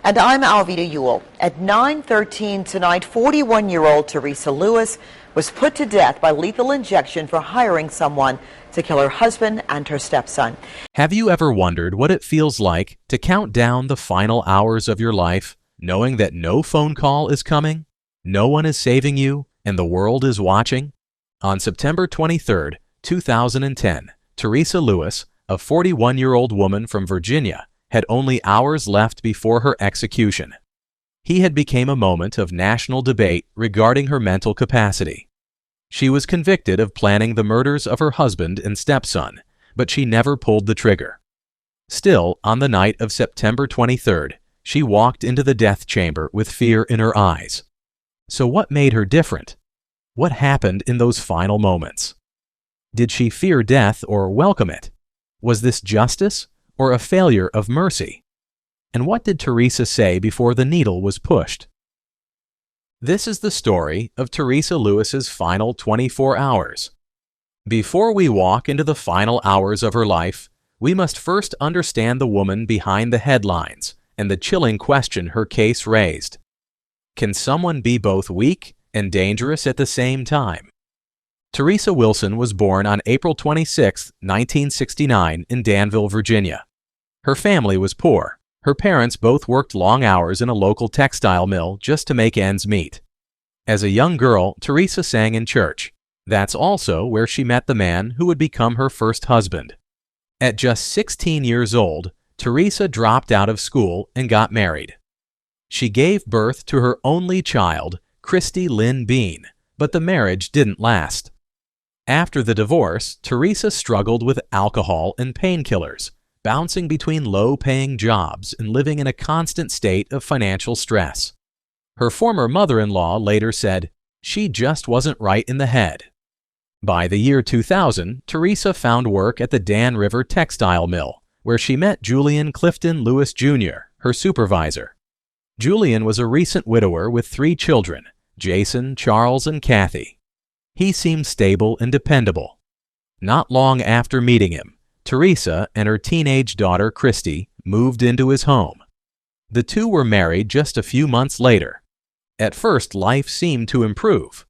And I'm Alvita Ewell. At 9:13 tonight, 41-year-old Teresa Lewis was put to death by lethal injection for hiring someone to kill her husband and her stepson. Have you ever wondered what it feels like to count down the final hours of your life, knowing that no phone call is coming, no one is saving you, and the world is watching? On September 23, 2010, Teresa Lewis, a 41-year-old woman from Virginia, had only hours left before her execution. He had become a moment of national debate regarding her mental capacity. She was convicted of planning the murders of her husband and stepson, but she never pulled the trigger. Still, on the night of September 23rd, she walked into the death chamber with fear in her eyes. So what made her different? What happened in those final moments? Did she fear death or welcome it? Was this justice or a failure of mercy? And what did Teresa say before the needle was pushed? This is the story of Teresa Lewis's final 24 hours. Before we walk into the final hours of her life, we must first understand the woman behind the headlines and the chilling question her case raised. Can someone be both weak and dangerous at the same time? Teresa Wilson was born on April 26, 1969 in Danville, Virginia. Her family was poor. Her parents both worked long hours in a local textile mill just to make ends meet. As a young girl, Teresa sang in church. That's also where she met the man who would become her first husband. At just 16 years old, Teresa dropped out of school and got married. She gave birth to her only child, Christy Lynn Bean, but the marriage didn't last. After the divorce, Teresa struggled with alcohol and painkillers, bouncing between low-paying jobs and living in a constant state of financial stress. Her former mother-in-law later said, "She just wasn't right in the head." By the year 2000, Teresa found work at the Dan River Textile Mill, where she met Julian Clifton Lewis Jr., her supervisor. Julian was a recent widower with 3 children, Jason, Charles, and Kathy. He seemed stable and dependable. Not long after meeting him, Teresa and her teenage daughter Christy moved into his home. The two were married just a few months later. At first, life seemed to improve,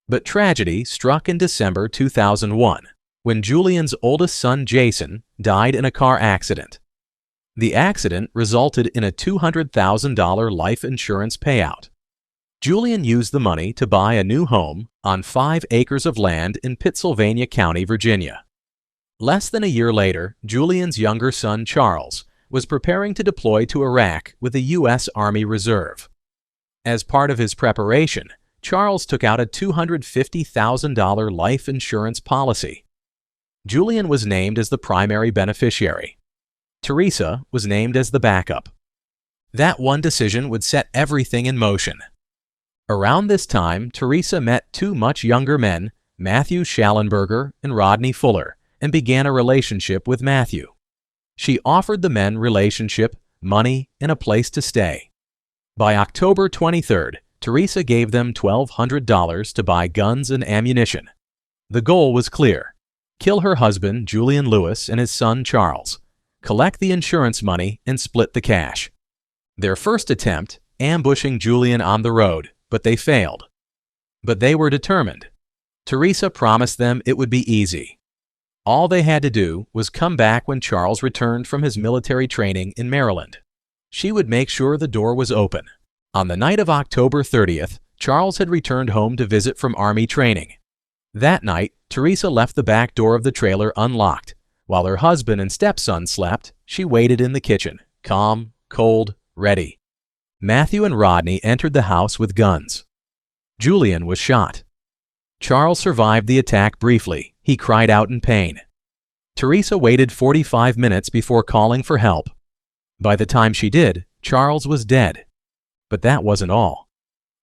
but tragedy struck in December 2001 when Julian's oldest son Jason died in a car accident. The accident resulted in a $200,000 life insurance payout. Julian used the money to buy a new home on 5 acres of land in Pittsylvania County, Virginia. Less than a year later, Julian's younger son Charles was preparing to deploy to Iraq with the U.S. Army Reserve. As part of his preparation, Charles took out a $250,000 life insurance policy. Julian was named as the primary beneficiary. Teresa was named as the backup. That one decision would set everything in motion. Around this time, Teresa met 2 much younger men, Matthew Schallenberger and Rodney Fuller, and began a relationship with Matthew. She offered the men relationship, money, and a place to stay. By October 23rd, Teresa gave them $1,200 to buy guns and ammunition. The goal was clear: kill her husband, Julian Lewis, and his son, Charles, collect the insurance money, and split the cash. Their first attempt, ambushing Julian on the road, but they failed. But they were determined. Teresa promised them it would be easy. All they had to do was come back when Charles returned from his military training in Maryland. She would make sure the door was open. On the night of October 30th, Charles had returned home to visit from Army training. That night, Teresa left the back door of the trailer unlocked. While her husband and stepson slept, she waited in the kitchen, calm, cold, ready. Matthew and Rodney entered the house with guns. Julian was shot. Charles survived the attack briefly. He cried out in pain. Teresa waited 45 minutes before calling for help. By the time she did, Charles was dead. But that wasn't all.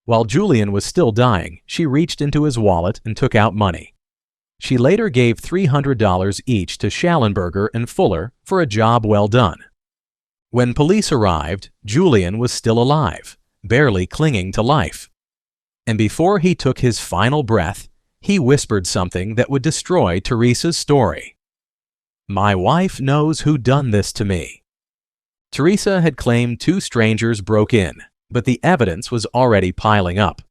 While Julian was still dying, she reached into his wallet and took out money. She later gave $300 each to Schallenberger and Fuller for a job well done. When police arrived, Julian was still alive, barely clinging to life. And before he took his final breath, he whispered something that would destroy Teresa's story. "My wife knows who done this to me." Teresa had claimed two strangers broke in, but the evidence was already piling up.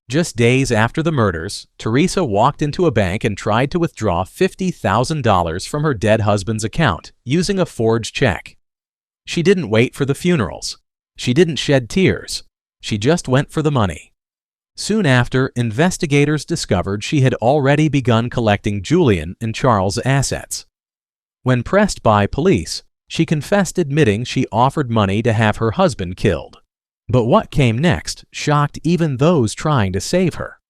Just days after the murders, Teresa walked into a bank and tried to withdraw $50,000 from her dead husband's account using a forged check. She didn't wait for the funerals. She didn't shed tears. She just went for the money. Soon after, investigators discovered she had already begun collecting Julian and Charles' assets. When pressed by police, she confessed, admitting she offered money to have her husband killed. But what came next shocked even those trying to save her.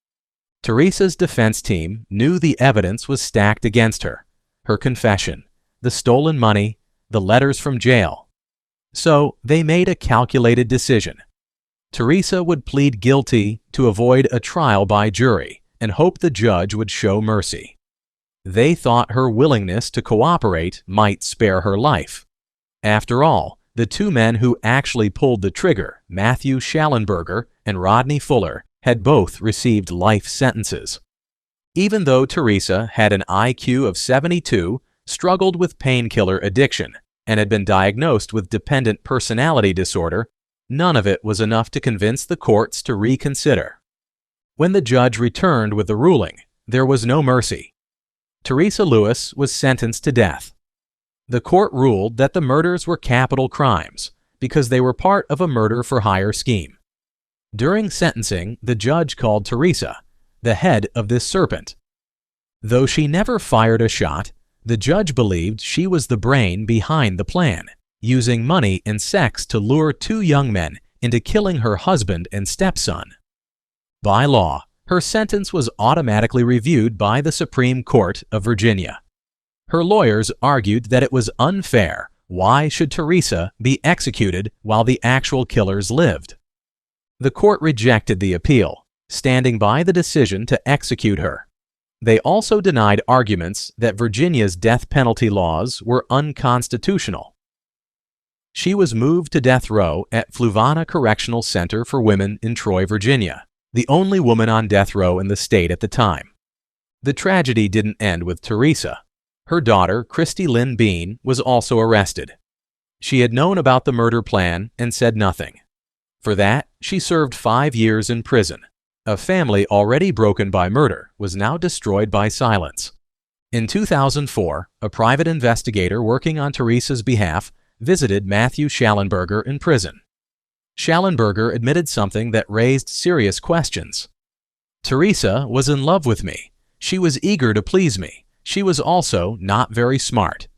Teresa's defense team knew the evidence was stacked against her: her confession, the stolen money, the letters from jail. So they made a calculated decision. Teresa would plead guilty to avoid a trial by jury and hope the judge would show mercy. They thought her willingness to cooperate might spare her life. After all, the two men who actually pulled the trigger, Matthew Schallenberger and Rodney Fuller, had both received life sentences. Even though Teresa had an IQ of 72, struggled with painkiller addiction, and had been diagnosed with dependent personality disorder, none of it was enough to convince the courts to reconsider. When the judge returned with the ruling, there was no mercy. Teresa Lewis was sentenced to death. The court ruled that the murders were capital crimes because they were part of a murder-for-hire scheme. During sentencing, the judge called Teresa the head of this serpent. Though she never fired a shot, the judge believed she was the brain behind the plan, using money and sex to lure two young men into killing her husband and stepson. By law, her sentence was automatically reviewed by the Supreme Court of Virginia. Her lawyers argued that it was unfair. Why should Teresa be executed while the actual killers lived? The court rejected the appeal, standing by the decision to execute her. They also denied arguments that Virginia's death penalty laws were unconstitutional. She was moved to death row at Fluvanna Correctional Center for Women in Troy, Virginia, the only woman on death row in the state at the time. The tragedy didn't end with Teresa. Her daughter, Christy Lynn Bean, was also arrested. She had known about the murder plan and said nothing. For that, she served 5 years in prison. A family already broken by murder was now destroyed by silence. In 2004, a private investigator working on Teresa's behalf visited Matthew Schallenberger in prison. Schallenberger admitted something that raised serious questions. Teresa was in love with me. She was eager to please me. She was also not very smart.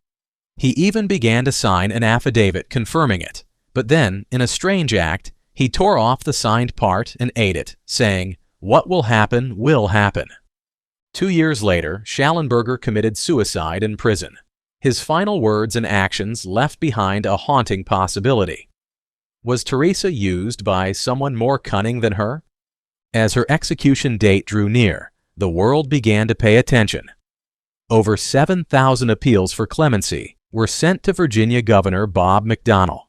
He even began to sign an affidavit confirming it, but then, in a strange act, he tore off the signed part and ate it, saying, "What will happen, will happen." 2 years later, Schallenberger committed suicide in prison. His final words and actions left behind a haunting possibility. Was Teresa used by someone more cunning than her? As her execution date drew near, the world began to pay attention. Over 7,000 appeals for clemency were sent to Virginia Governor Bob McDonnell.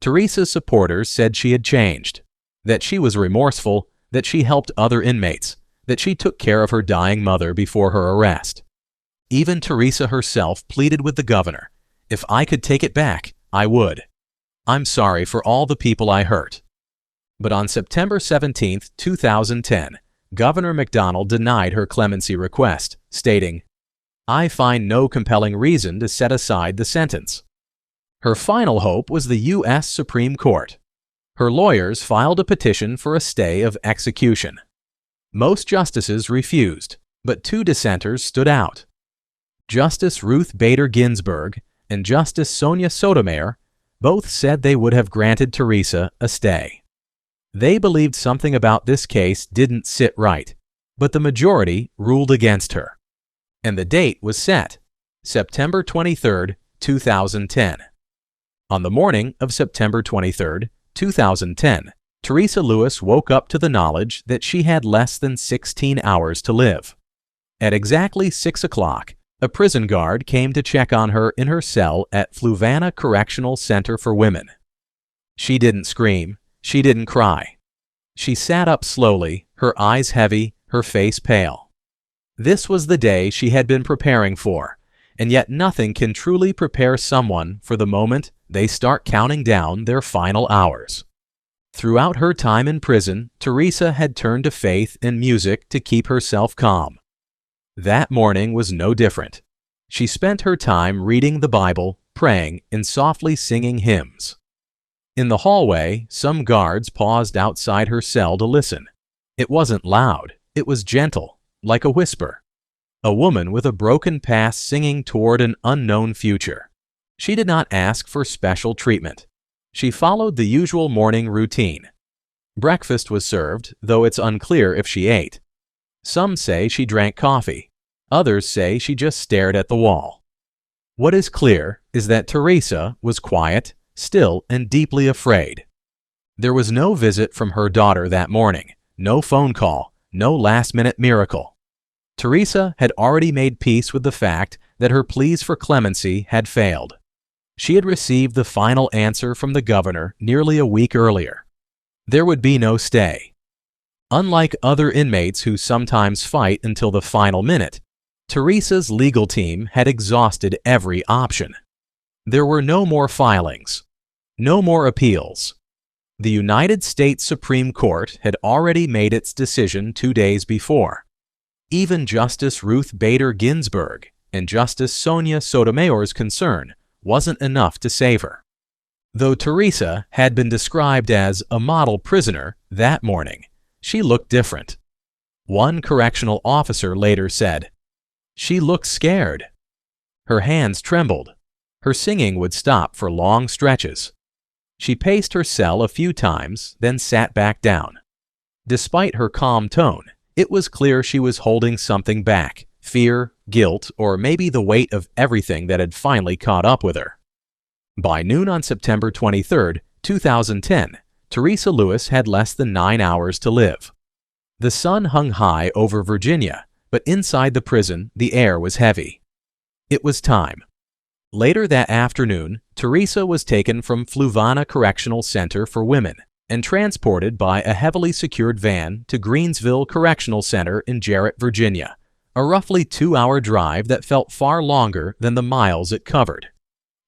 Teresa's supporters said she had changed, that she was remorseful, that she helped other inmates, that she took care of her dying mother before her arrest. Even Teresa herself pleaded with the governor, "If I could take it back, I would. I'm sorry for all the people I hurt." But on September 17, 2010, Governor McDonnell denied her clemency request, stating, "I find no compelling reason to set aside the sentence." Her final hope was the U.S. Supreme Court. Her lawyers filed a petition for a stay of execution. Most justices refused, but 2 dissenters stood out. Justice Ruth Bader Ginsburg and Justice Sonia Sotomayor both said they would have granted Teresa a stay. They believed something about this case didn't sit right, but the majority ruled against her. And the date was set, September 23, 2010. On the morning of September 23, 2010, Teresa Lewis woke up to the knowledge that she had less than 16 hours to live. At exactly 6 o'clock, a prison guard came to check on her in her cell at Fluvanna Correctional Center for Women. She didn't scream. She didn't cry. She sat up slowly, her eyes heavy, her face pale. This was the day she had been preparing for, and yet nothing can truly prepare someone for the moment they start counting down their final hours. Throughout her time in prison, Teresa had turned to faith and music to keep herself calm. That morning was no different. She spent her time reading the Bible, praying, and softly singing hymns. In the hallway, some guards paused outside her cell to listen. It wasn't loud, it was gentle, like a whisper. A woman with a broken past singing toward an unknown future. She did not ask for special treatment. She followed the usual morning routine. Breakfast was served, though it's unclear if she ate. Some say she drank coffee. Others say she just stared at the wall. What is clear is that Teresa was quiet, still, and deeply afraid. There was no visit from her daughter that morning, no phone call, no last-minute miracle. Teresa had already made peace with the fact that her pleas for clemency had failed. She had received the final answer from the governor nearly a week earlier. There would be no stay. Unlike other inmates who sometimes fight until the final minute, Teresa's legal team had exhausted every option. There were no more filings, no more appeals. The United States Supreme Court had already made its decision 2 days before. Even Justice Ruth Bader Ginsburg and Justice Sonia Sotomayor's concern wasn't enough to save her. Though Teresa had been described as a model prisoner that morning, she looked different. One correctional officer later said, "She looked scared." Her hands trembled. Her singing would stop for long stretches. She paced her cell a few times, then sat back down. Despite her calm tone, it was clear she was holding something back, fear, guilt, or maybe the weight of everything that had finally caught up with her. By noon on September 23, 2010, Teresa Lewis had less than 9 hours to live. The sun hung high over Virginia, but inside the prison, the air was heavy. It was time. Later that afternoon, Teresa was taken from Fluvanna Correctional Center for Women and transported by a heavily secured van to Greensville Correctional Center in Jarrett, Virginia, a roughly 2-hour drive that felt far longer than the miles it covered.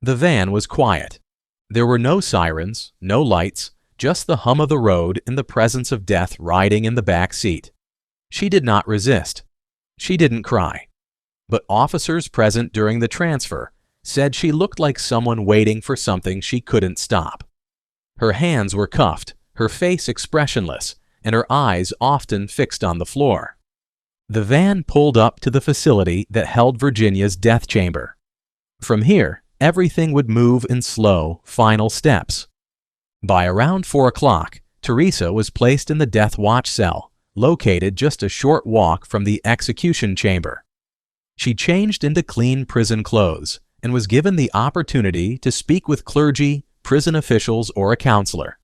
The van was quiet. There were no sirens, no lights, just the hum of the road and the presence of death riding in the back seat. She did not resist. She didn't cry. But officers present during the transfer said she looked like someone waiting for something she couldn't stop. Her hands were cuffed, her face expressionless, and her eyes often fixed on the floor. The van pulled up to the facility that held Virginia's death chamber. From here, everything would move in slow, final steps. By around 4 o'clock, Teresa was placed in the death watch cell, located just a short walk from the execution chamber. She changed into clean prison clothes and was given the opportunity to speak with clergy, prison officials, or a counselor.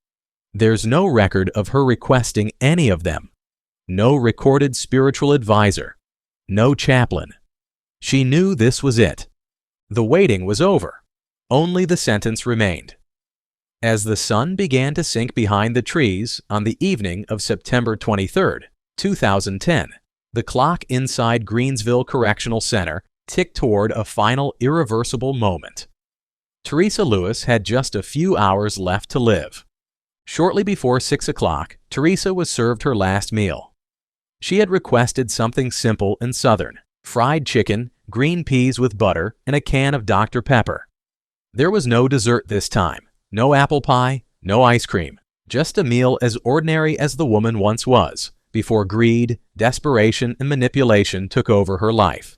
There's no record of her requesting any of them. No recorded spiritual advisor. No chaplain. She knew this was it. The waiting was over. Only the sentence remained. As the sun began to sink behind the trees on the evening of September 23, 2010, the clock inside Greensville Correctional Center ticked toward a final irreversible moment. Teresa Lewis had just a few hours left to live. Shortly before 6 o'clock, Teresa was served her last meal. She had requested something simple and southern: fried chicken, green peas with butter, and a can of Dr. Pepper. There was no dessert this time, no apple pie, no ice cream, just a meal as ordinary as the woman once was, before greed, desperation, and manipulation took over her life.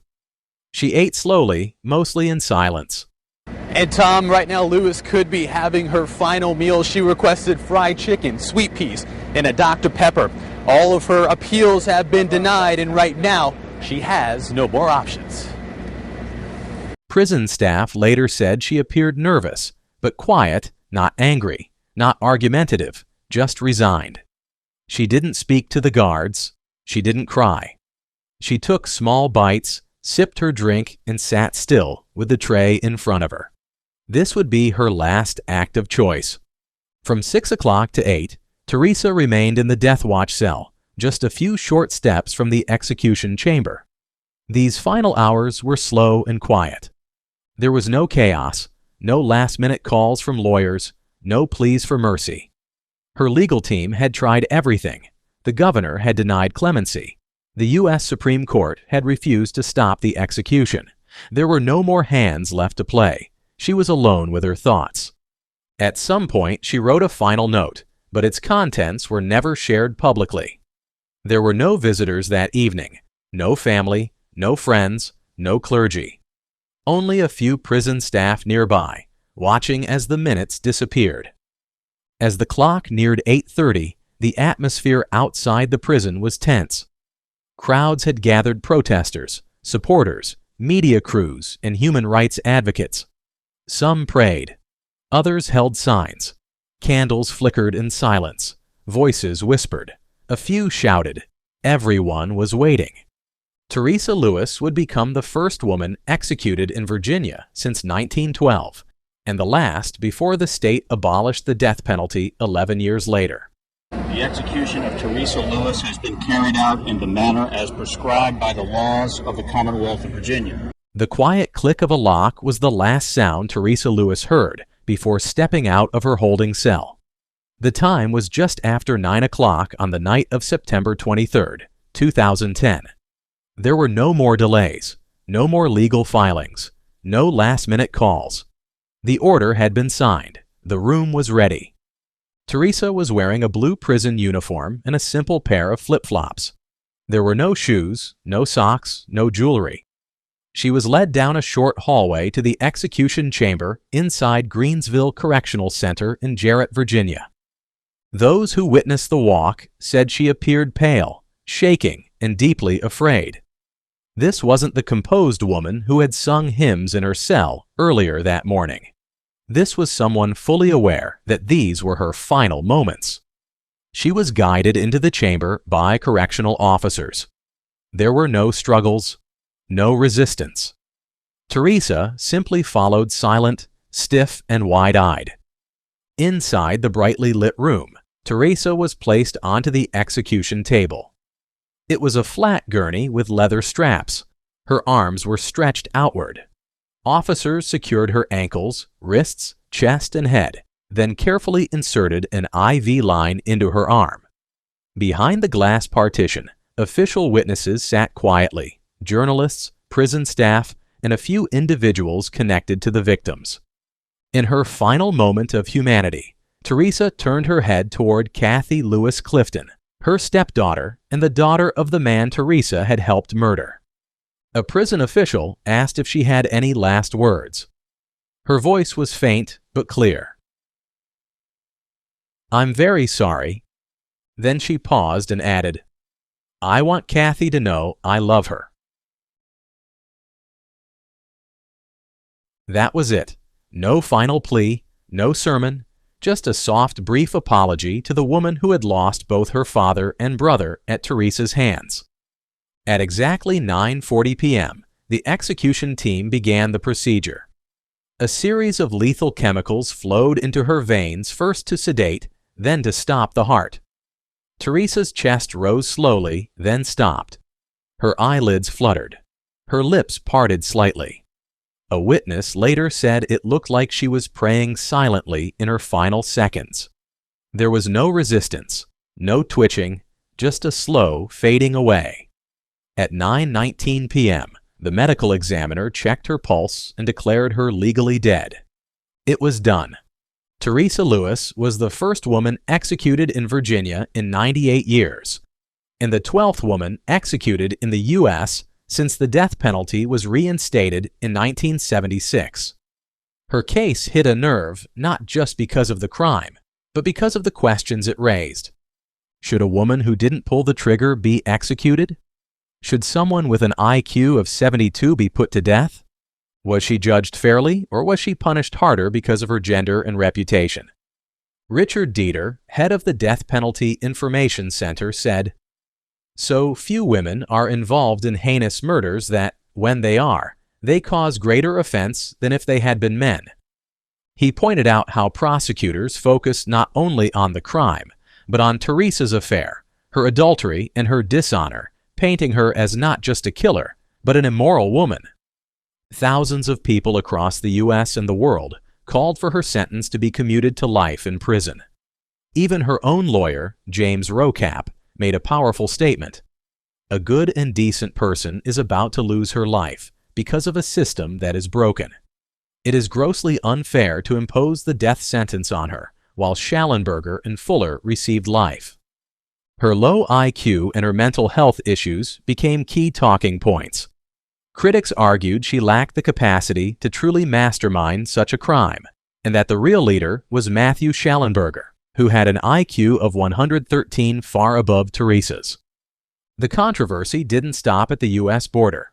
She ate slowly, mostly in silence. And Tom, right now Lewis could be having her final meal. She requested fried chicken, sweet peas, and a Dr. Pepper. All of her appeals have been denied, and right now she has no more options. Prison staff later said she appeared nervous, but quiet, not angry, not argumentative, just resigned. She didn't speak to the guards. She didn't cry. She took small bites, sipped her drink, and sat still with the tray in front of her. This would be her last act of choice. From 6 o'clock to 8, Teresa remained in the death watch cell, just a few short steps from the execution chamber. These final hours were slow and quiet. There was no chaos, no last-minute calls from lawyers, no pleas for mercy. Her legal team had tried everything. The governor had denied clemency. The U.S. Supreme Court had refused to stop the execution. There were no more hands left to play. She was alone with her thoughts. At some point, she wrote a final note, but its contents were never shared publicly. There were no visitors that evening, no family, no friends, no clergy. Only a few prison staff nearby, watching as the minutes disappeared. As the clock neared 8:30, the atmosphere outside the prison was tense. Crowds had gathered protesters, supporters, media crews, and human rights advocates. Some prayed. Others held signs. Candles flickered in silence. Voices whispered. A few shouted. Everyone was waiting. Teresa Lewis would become the first woman executed in Virginia since 1912, and the last before the state abolished the death penalty 11 years later. The execution of Teresa Lewis has been carried out in the manner as prescribed by the laws of the Commonwealth of Virginia. The quiet click of a lock was the last sound Teresa Lewis heard before stepping out of her holding cell. The time was just after 9 o'clock on the night of September 23, 2010. There were no more delays, no more legal filings, no last-minute calls. The order had been signed. The room was ready. Teresa was wearing a blue prison uniform and a simple pair of flip-flops. There were no shoes, no socks, no jewelry. She was led down a short hallway to the execution chamber inside Greensville Correctional Center in Jarrett, Virginia. Those who witnessed the walk said she appeared pale, shaking, and deeply afraid. This wasn't the composed woman who had sung hymns in her cell earlier that morning. This was someone fully aware that these were her final moments. She was guided into the chamber by correctional officers. There were no struggles, no resistance. Teresa simply followed silent, stiff, and wide-eyed. Inside the brightly lit room, Teresa was placed onto the execution table. It was a flat gurney with leather straps. Her arms were stretched outward. Officers secured her ankles, wrists, chest, and head, then carefully inserted an IV line into her arm. Behind the glass partition, official witnesses sat quietly, journalists, prison staff, and a few individuals connected to the victims. In her final moment of humanity, Teresa turned her head toward Kathy Lewis Clifton, her stepdaughter and the daughter of the man Teresa had helped murder. A prison official asked if she had any last words. Her voice was faint but clear. "I'm very sorry." Then she paused and added, "I want Kathy to know I love her." That was it. No final plea, no sermon, just a soft, brief apology to the woman who had lost both her father and brother at Teresa's hands. At exactly 9:40 p.m., the execution team began the procedure. A series of lethal chemicals flowed into her veins, first to sedate, then to stop the heart. Teresa's chest rose slowly, then stopped. Her eyelids fluttered. Her lips parted slightly. A witness later said it looked like she was praying silently in her final seconds. There was no resistance, no twitching, just a slow fading away. At 9:19 p.m., the medical examiner checked her pulse and declared her legally dead. It was done. Teresa Lewis was the first woman executed in Virginia in 98 years, and the 12th woman executed in the U.S. since the death penalty was reinstated in 1976. Her case hit a nerve not just because of the crime, but because of the questions it raised. Should a woman who didn't pull the trigger be executed? Should someone with an IQ of 72 be put to death? Was she judged fairly, or was she punished harder because of her gender and reputation? Richard Dieter, head of the Death Penalty Information Center, said, "So few women are involved in heinous murders that, when they are, they cause greater offense than if they had been men." He pointed out how prosecutors focus not only on the crime, but on Teresa's affair, her adultery, and her dishonor, painting her as not just a killer, but an immoral woman. Thousands of people across the U.S. and the world called for her sentence to be commuted to life in prison. Even her own lawyer, James Rocap, made a powerful statement. A good and decent person is about to lose her life because of a system that is broken. It is grossly unfair to impose the death sentence on her, while Schallenberger and Fuller received life. Her low IQ and her mental health issues became key talking points. Critics argued she lacked the capacity to truly mastermind such a crime, and that the real leader was Matthew Schallenberger, who had an IQ of 113, far above Teresa's. The controversy didn't stop at the U.S. border.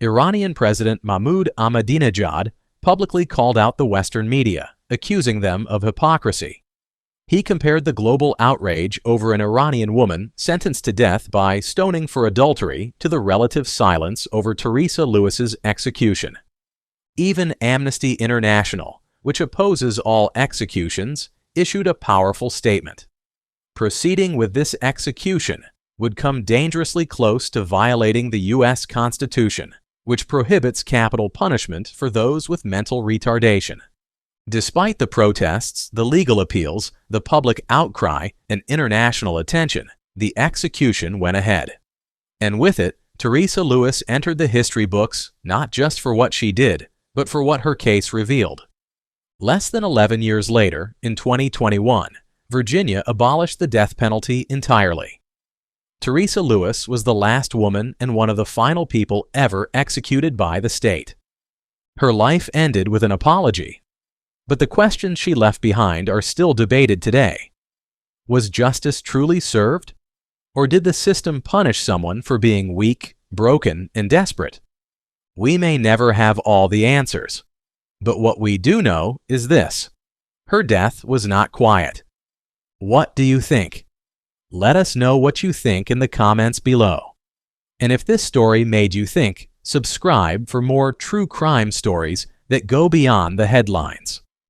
Iranian President Mahmoud Ahmadinejad publicly called out the Western media, accusing them of hypocrisy. He compared the global outrage over an Iranian woman sentenced to death by stoning for adultery to the relative silence over Teresa Lewis's execution. Even Amnesty International, which opposes all executions, issued a powerful statement. Proceeding with this execution would come dangerously close to violating the U.S. Constitution, which prohibits capital punishment for those with mental retardation. Despite the protests, the legal appeals, the public outcry, and international attention, the execution went ahead. And with it, Teresa Lewis entered the history books not just for what she did, but for what her case revealed. Less than 11 years later, in 2021, Virginia abolished the death penalty entirely. Teresa Lewis was the last woman and one of the final people ever executed by the state. Her life ended with an apology, but the questions she left behind are still debated today. Was justice truly served? Or did the system punish someone for being weak, broken, and desperate? We may never have all the answers, but what we do know is this: her death was not quiet. What do you think? Let us know what you think in the comments below. And if this story made you think, subscribe for more true crime stories that go beyond the headlines.